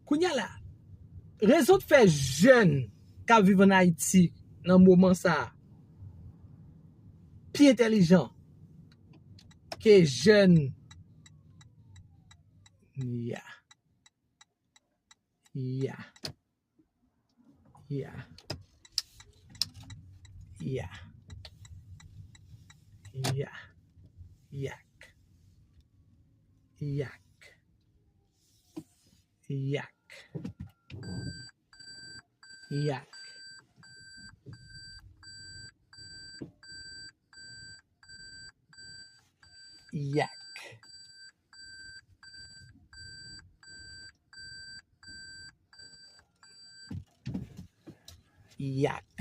Kounya la, raison de faire jeune qui vivent en Haïti dans le moment ça, plus intelligent que jeune. Yeah. Yeah. Yeah. Yeah. Yeah. Yak. Yak. Yak. Yak. Yak. Yak.